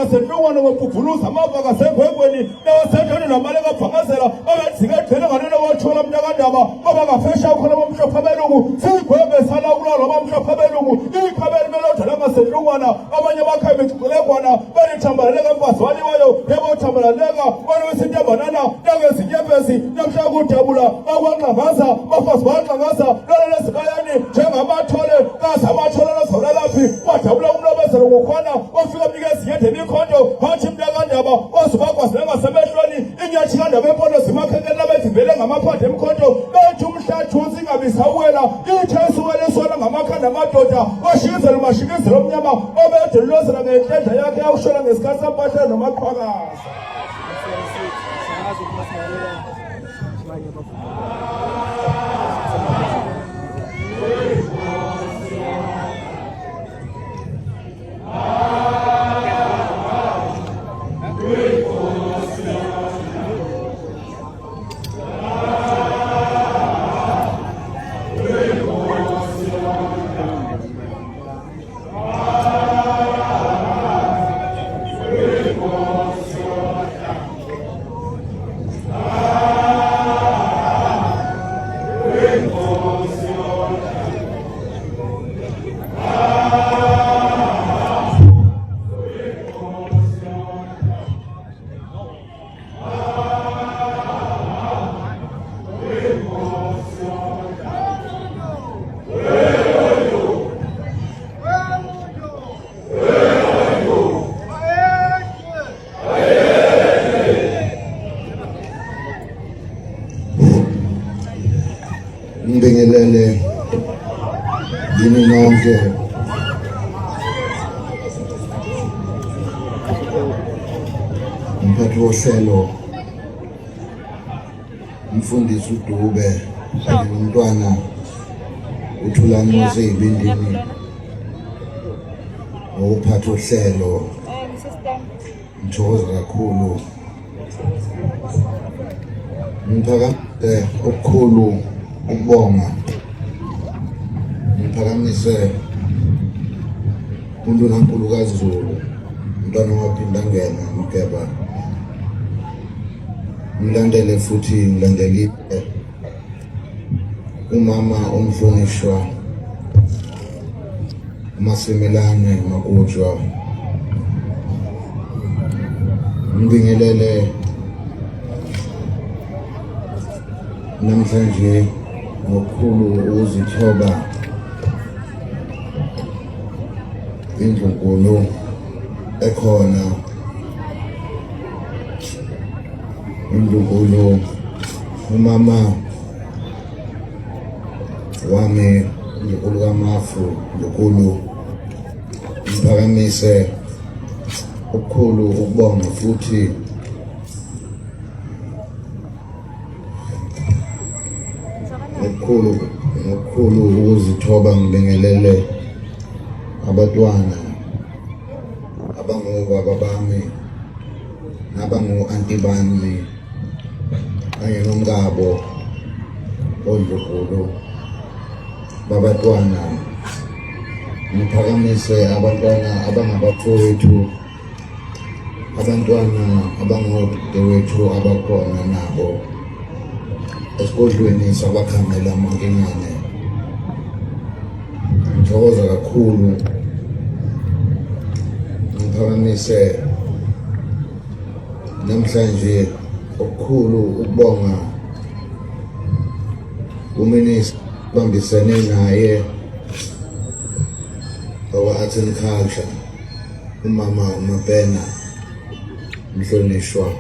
ngasenhlungwana ngokuvuluza amava kasengwengweni nawasenthweni namaleka abhakazela abezingethele nganeno wathola mntakandaba abangafesha khona bomhlophe abelungu sigwembe salawula lobamhlophe abelungu ikhabeli belodela ngasenhlungwana abanye bakhaye becugulekwana belithambaleleka emfazwaniwayo yebothambalaleka walowesintembanana nangezinyembezi namhla kudabula bakwanxangaza bafazi banxangaza lolelezibayani njengamathole kaze amathole lozolalaphi wadabula umlobezelo ngokhwana ofika mnikezi yendeni ikhonto wathi mntakandaba ozibakwazi nengasemehlweni inyathi kandaba empondo zimakhekeni labezivele ngamaphande emkhonto bethi umhlathunzi ingabisawela ithe esuwele sona ngamakhanda amadoda washikizela umashikizelo omnyama obedolozela ngenhlendla yakhe yawushola ngesikhathi sampahla nomaqhwakaza. Ngibingelele yini nonke umphathi wohlelo umfundisi uDube kanye nomntwana uThulani oseyibindini uphathi wohlelo ngithokoza kakhulu ngiphakamisa okukhulu ukubonga ngiphakamise uNdunankulu kaZulu umntwana waphinda ngena ngigeba ngilandele futhi ngilandelile umama umhlonishwa uMasimelane Makutshwa ngibingelele namhlanje ngokukhulu ukuzithoba indlunkulu ekhona indlunkulu umama wami indlunkulu kaMafu indlunkulu ngiphakamise okukhulu ukubonga futhi ngokukhulu ukuzithoba ngibingelele abatwana abangobaba bami nabangu-anti bami kanye nomngabo ondlunkulu babatwana ngiphakamise abantwana abangabafowethu abantwana abangodadewethu abakhona nabo esigodlweni sabakhamela amankingane ngithokoza kakhulu ngiphakamise namhlanje okukhulu ukubonga uMinista bambisene naye owa-Arts and Culture umama uMabhena Mhlonishwa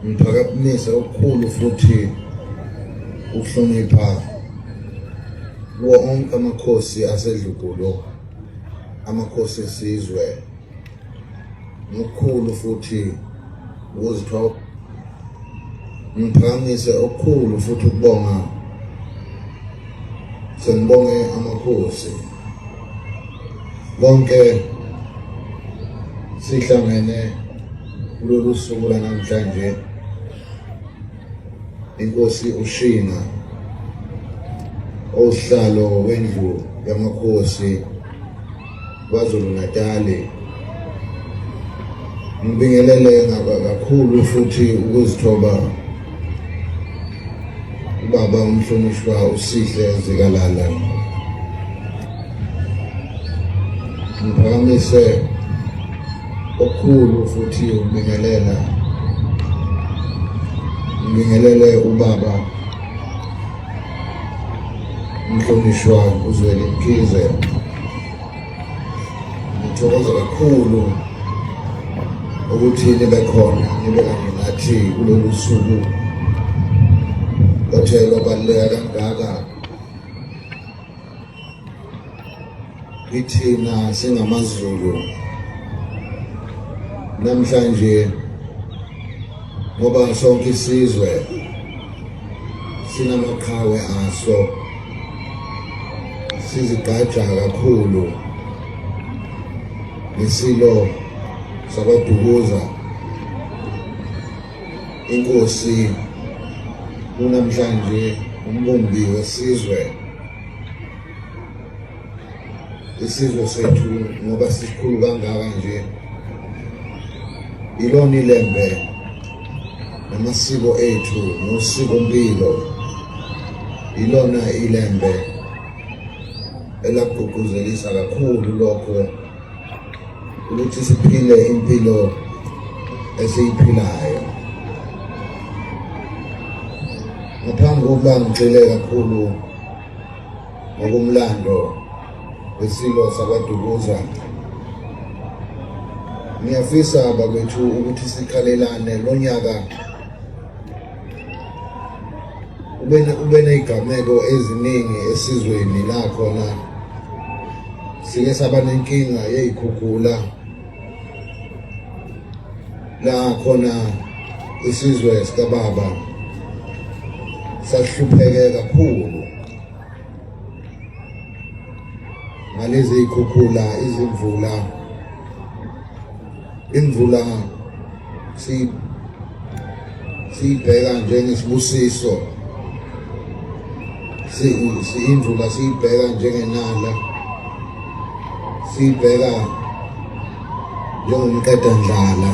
ngiphakamisa okukhulu futhi ukuhlonipha kuwo onke amakhosi asedlunkulu amakhosi esizwe ngokukhulu futhi ukuzithoba ngiphakamise okukhulu futhi ukubonga sengibonge amakhosi bonke sihlangene kulolu suku lanamhlanje inkosi uShinga ohlalo wendlu yamakhosi kwaZulu Natali ngibingelele kakhulu futhi ukuzithoba ubaba umhlonishwa uSihle Zikalala. Ngiphakamise okukhulu futhi ngibingelele ubaba umhlonishwa uZwelembe. Ngithokoza kakhulu ukuthi nibe khona, nibe kanye nathi kulolu suku othe lwabaluleka kangaka kithina singamaZulu. Namhlanje ngoba sonke isizwe sinamaqhawe aso, sizigqaja kakhulu Esilo Kwadukuza, Umkhosi kunamhlanje umbumbi wesizwe. Isizwe sethu ngoba sikhulu kangaka nje ilona ilembe namasiko ethu nosikompilo, ilona ilembe elagqugquzelisa kakhulu lokho ukuthi siphile impilo esiyiphilayo. Ngaphambi kokuba ngigxile kakhulu ngokumlando wesilo Kwadukuza, ngiyafisa bakwethu ukuthi sikhalelane lo nyaka ube nezigameko eziningi esizweni la khona sike saba nenkinga yezikhukhula, la khona isizwe sikababa sahlupheke kakhulu ngalezi zikhukhula, imvula siyibheka njengesibusiso, imvula siyibheka njengenala, siyibheka njengomqedandlala.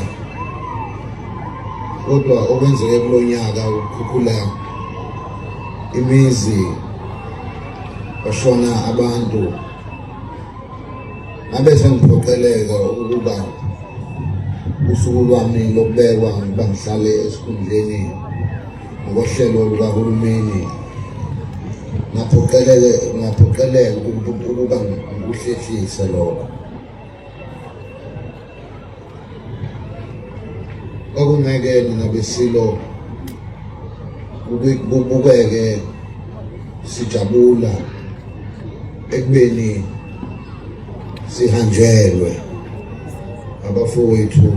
Kodwa okwenzeke kulo nyaka ukukhukhula imizi, bashona abantu, ngabe sengiphoqeleka ukuba usuku lwami lokubekwa ngiba ngihlale esikhundleni ngokohlelo lukahulumeni, ngaphoqeleka ukuba ngikuhlehlise lokho. Okungeke nina besilo kubukeke sijabula ekubeni sihanjelwe abafowethu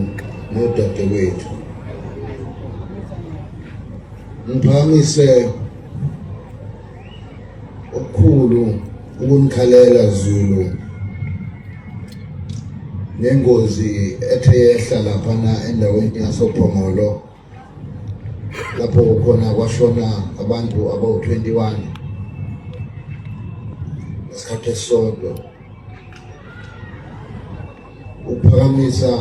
nodadewethu. Ngiphakamise okukhulu ukunikhalela Zulu nengozi ethe yehla laphana endaweni yasoPhongolo, lapho khona kwashona abantu abawu-21 ngesikhathi esisodwa. Ukuphakamisa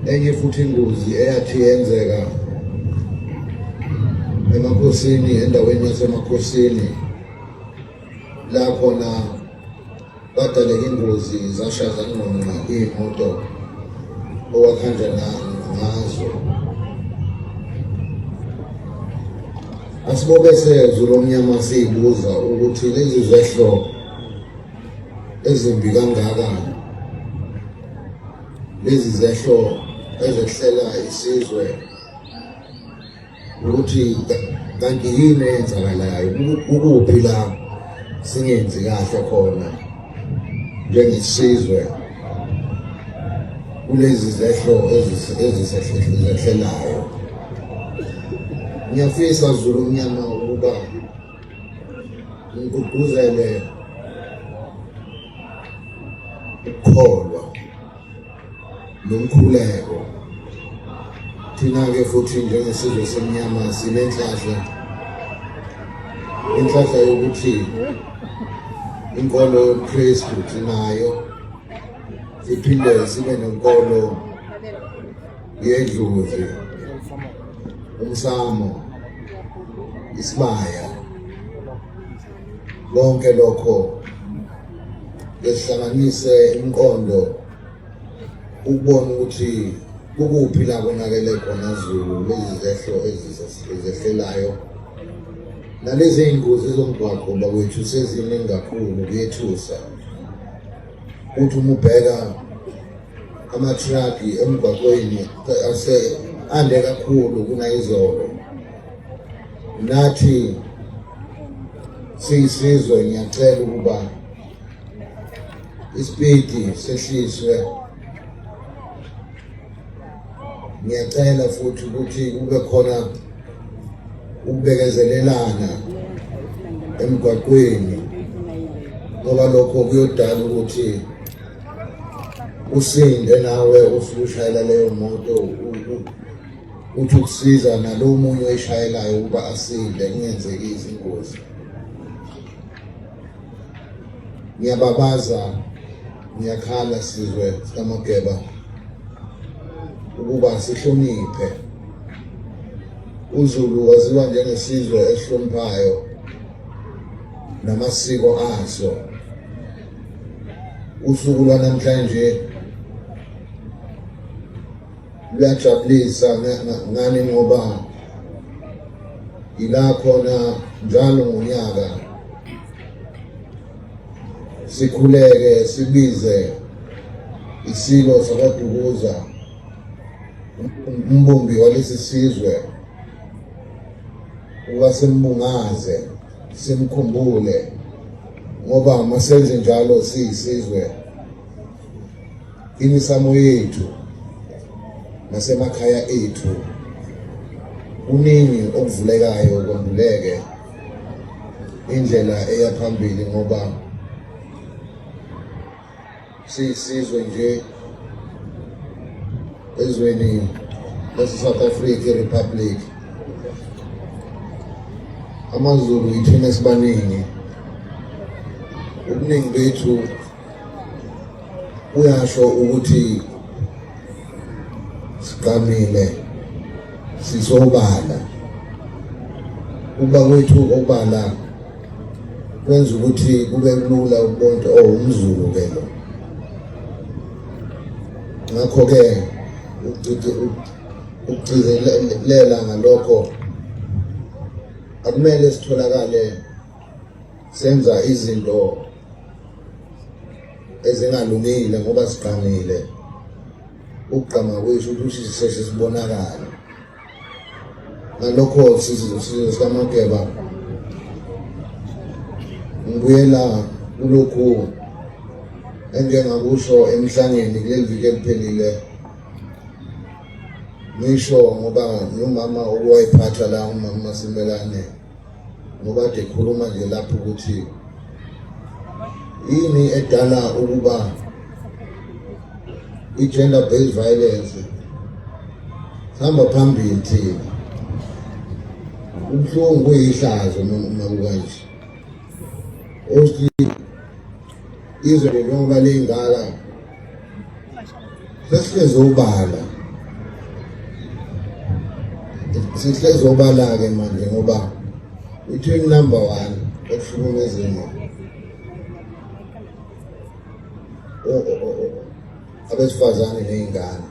enye futhi ingozi eyathi yenzeka eMakhosini, endaweni yaseMakhosini, la khona kwadaleka ingozi zasha zangqongqa iy'moto owakhanjana ngazo. Asibobe seZulu omnyama siyibuza ukuthi lezi zehlo ezimbi kangaka, lezi zehlo ezehlela isizwe, ukuthi kanti yini eyenzakalayo, ukuphi la singenzi kahle khona njengesizwe kulezi zehlo ezisehlelayo. Ngiyafisa Zulu omnyama ukuba ngigqugquzele ukukholwa nomkhuleko. Thina-ke futhi njengesizwe semnyama sinenhlahla yokuthi inkolo yobuKristu sinayo, siphinde sibe nenkolo yedluzi, umsamo, isibaya, konke lokho lesihlanganise imqondo ukubona ukuthi kukuphi la konakele khona Zulu lezi zehlo ezizehlelayo nalezi iy'ngozi zomgwaqo bakwethu seziningi kakhulu kuyethusa uthi uma ubheka ama-truck emgwaqweni ande kakhulu kunayizolo nathi siyisizwe ngiyacela ukuba isipidi sehliswe ngiyacela futhi ukuthi kube khona ukubekezelelana emgwaqweni ngoba lokho kuyodala ukuthi usinde nawe usushayela leyo moto uthi ukusiza nalo munye oyishayelayo ukuba asinde kungenzeki izingozi. Ngiyababaza ngiyakhala sizwe sikaMageba ukuba sihloniphe uZulu waziwa njengesizwe esihloniphayo namasiko aso. Usuku lwanamhlanje luyajabulisa ngani ngoba ila khona njalo ngonyaka sikhuleke sibize Esilo Kwadukuza umbumbi walesi sizwe ukuba simbungaze simkhumbule ngoba masenze njalo siyisizwe imisamo yethu nasemakhaya ethu kuningi okuvulekayo kwambuleke indlela eya phambili ngoba siyisizwe nje ezweni lase-South Africa Republic. AmaZulu ithina sibaningi ubuningi bethu uyasho ukuthi siqamile sisobala kuba kwethu obala kwenza ukuthi kube lula ukubona umZulu ke lo ngakho-ke ukugcizelela ngalokho akumele sitholakale senza izinto ezingalungile ngoba siqamile ukugqama kwethu ukuthi sisheshe sibonakala ngalokho sizwe sikaMageba ngibuyela kulokhu enjengakusho emhlangeni kuleli viki eliphelile ngisho ngoba nomama owayephatha la umama Simelane ngoba ade khuluma nje lapho ukuthi yini edala ukuba i-gender based violence hamba phambili thina ubuhlungu kuyihlazo noma kanje othi izwe njengoba lingaka sesizobala sesizobala-ke manje ngoba between number 1 okuhlukumezeni abesifazane ney'ngane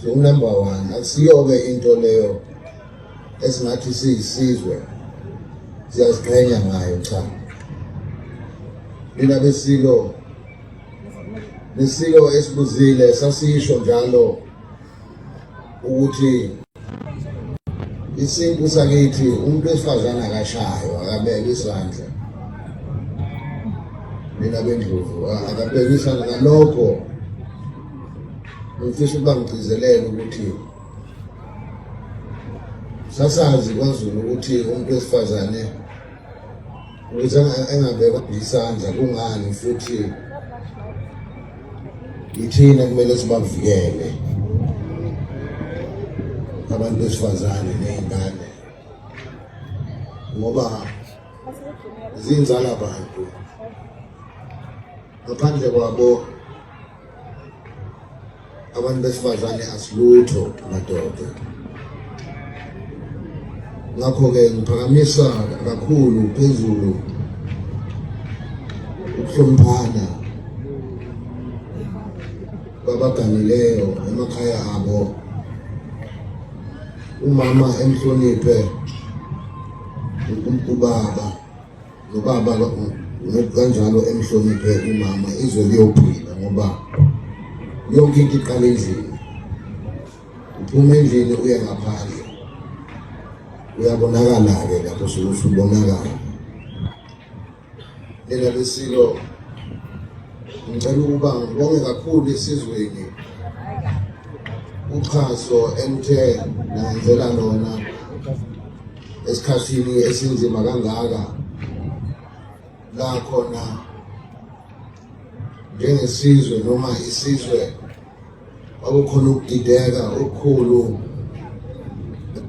so number 1 akusiyo-ke into leyo esingathi siyisizwe siyaziqhenya ngayo cha mina besilo esibuzile sasisho njalo ukuthi isintu sakithi umuntu wesifazane akashaywa akabeka isandla mina bendlovu akabeka isandla ngalokho ngifisa ukuba ngigcizelele ukuthi sasazi kwaZulu ukuthi umuntu wesifazane ukuze engabeka isandla kungani futhi ithina kumele sibavikele abantu besifazane ney'ngane ngoba zinzala bantu ngaphandle kwabo abantu besifazane asilutho madoda. Ngakho-ke ngiphakamisa kakhulu phezulu ukuhloniphana kwabaganileyo emakhaya abo. Umama emhloniphe ubaba, nobaba kanjalo emhloniphe umama, izwe liyophila ngoba yonke into iqala endlini. Uphuma endlini uye ngaphandle, uyabonakala-ke lapho usubonakala. Lena lesilo ngicela ukuba ngibonge kakhulu esizweni uxhaso enthe nangenzela lona esikhathini esinzima kangaka, la khona njengesizwe noma isizwe akukhona ukudideka okukhulu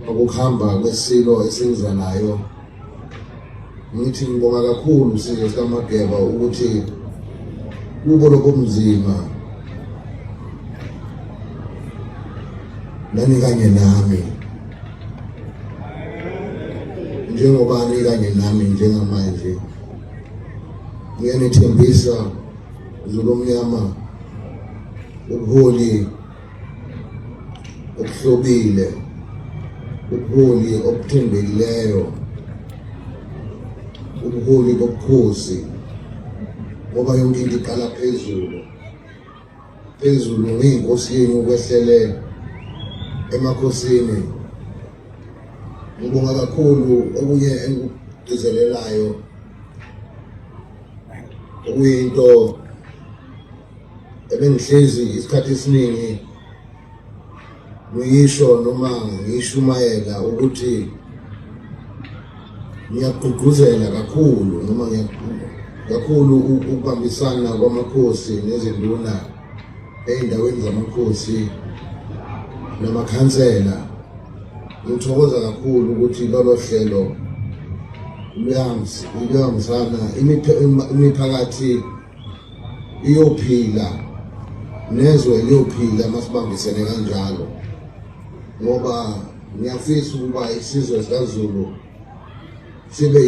ukuhamba kwesilo esingizanayo. Ngithi ngibonga kakhulu sizwe sikaMageba ukuthi kubo lokho mzima nani kanye nami, njengobani kanye nami njengamanje. Ngiyanethembisa Zulu omnyama ubuholi obuhlobile, ubuholi obuthembekileyo, ubuholi bobukhosi, ngoba yonke into iqala phezulu. Phezulu ngiyinkosi yenu ukwehlele emakhosini. Ngibonga kakhulu okunye engikudizelelayo, okuyinto ebengihlezi isikhathi esiningi ngiyisho noma ngishumayela ukuthi ngiyagqugquzela kakhulu noma kakhulu ukubambisana kwamakhosi nezinduna ey'ndaweni zamakhosi namakhansela. Ngithokoza kakhulu ukuthi lolo hlelo luyahambisana, imiphakathi iyophila, nezwe liyophila masibambisene kanjalo, ngoba ngiyafisa ukuba isizwe sikaZulu sibe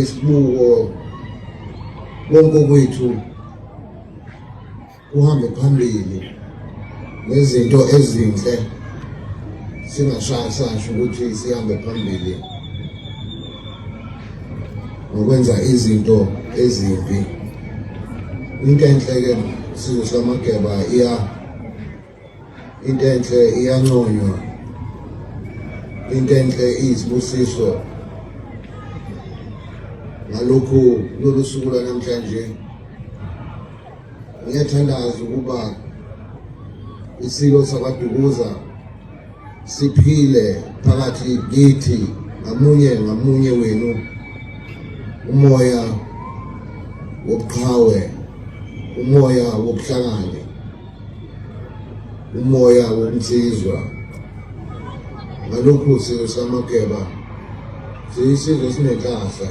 isibuko konke kwethu kuhambe phambili nezinto ezinhle, singashayisasho ukuthi sihambe phambili ngokwenza izinto ezimbi. Into enhle-ke sizwe sikaMageba into enhle iyanconywa, into enhle iyisibusiso. Ngalokhu lolu suku lwanamhlanje ngiyathandaza ukuba isilo sakwaDukuza siphile phakathi kithi ngamunye wenu, umoya wobuqhawe, umoya wobuhlakani, umoya wobunsizwa. Ngalokhu sizwe sikaMageba siyisizwe esinenhlahla.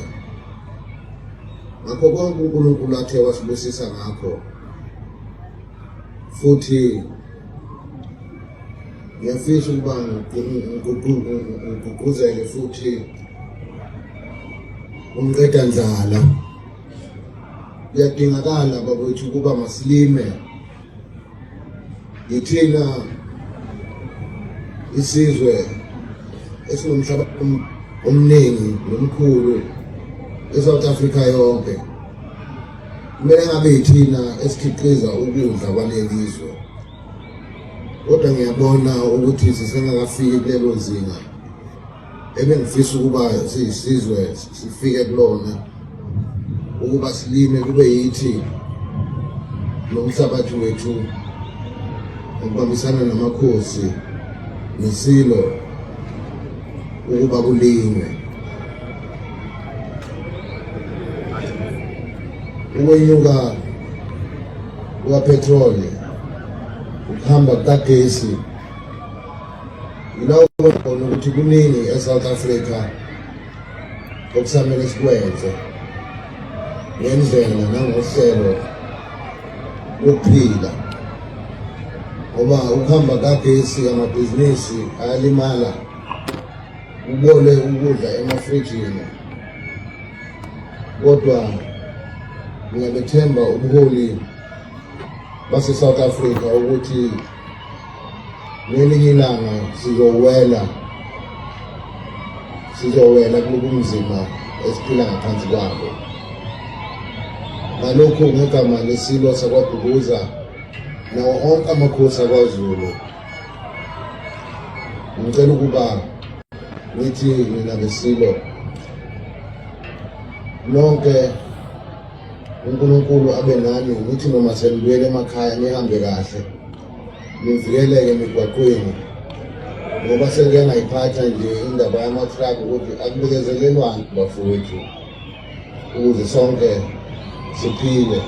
Ngakho konke uNkulunkulu athe wasibusisa ngakho, futhi ngiyafisa ukuba ngigqugquzele futhi umqeda ndlala. Kuyadingakala bakwethu ukuba masilime. Yithina isizwe esinomhlaba omningi nomkhulu eSouth Africa yonke. Kumele ngabe yithina esikhiqiza ukudla kwalelizwe. Kodwa ngiyabona ukuthi sisengakafiki kulelo zinga ebengifisa ukuba siyisizwe sifike kulona, ukuba silime kube yithi nomhlabathi wethu ukubambisana namakhosi nesilo ukuba kulinywe. Ukwenyuka kukapetroli, ukuhamba kukagesi, yilawho khona ukuthi kuningi eSouth Africa okusamele sikwenze ngendlela nangohlelo ukuphila ngoba ukuhamba kagesi amabhizinisi ayalimala ubole ukudla emafrijini kodwa ngiyabethemba ubuholi base South Africa ukuthi ngelinye ilanga sizowela kulobunzima esiphila ngaphansi kwabo. Ngalokho ngegama lesilo sakwaDukuza nawo onke amakhosi akwaZulu ngicela ukuba nithi mina besilo nonke uNkulunkulu abe nani ukuthi noma senibuyele emakhaya nihambe kahle nivikeleke emigwaqweni ngoba sengeke ngayiphatha nje indaba yama-truck ukuthi akubekezelelwane bafowethu ukuze sonke siphile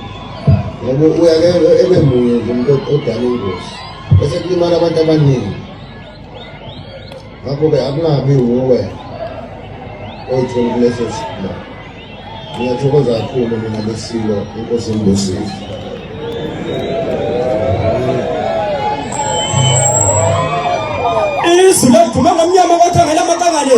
ngoba uyake ebemunye nje umuntu odala ingozi bese kulimala abantu abaningi. Ngakho-ke akungabi wuwe oyithole kuleso simo. Ngiyathokoza kakhulu mina besilo Inkosi imbusise. Izulu liduma ngomnyama kwathangela amakangane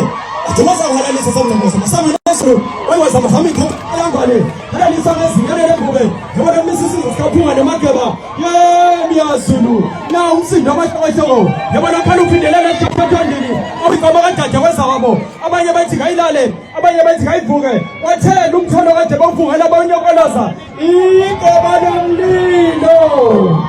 adumaza ngalalisa samnqosa masamna Esilo wayenza mahamba ikhangane halalisa ngezingane lembuke yona Misuzulu sikaphunga nemageba yemiyazulu na umsindo amahloko yabona phela uphindelela esikhathondini obigama kadade kwezabo abanye bathi kayilale abanye bathi kayivuke wathela umthondo kade bawuvukela abanye kwalaza igaba lomlilo.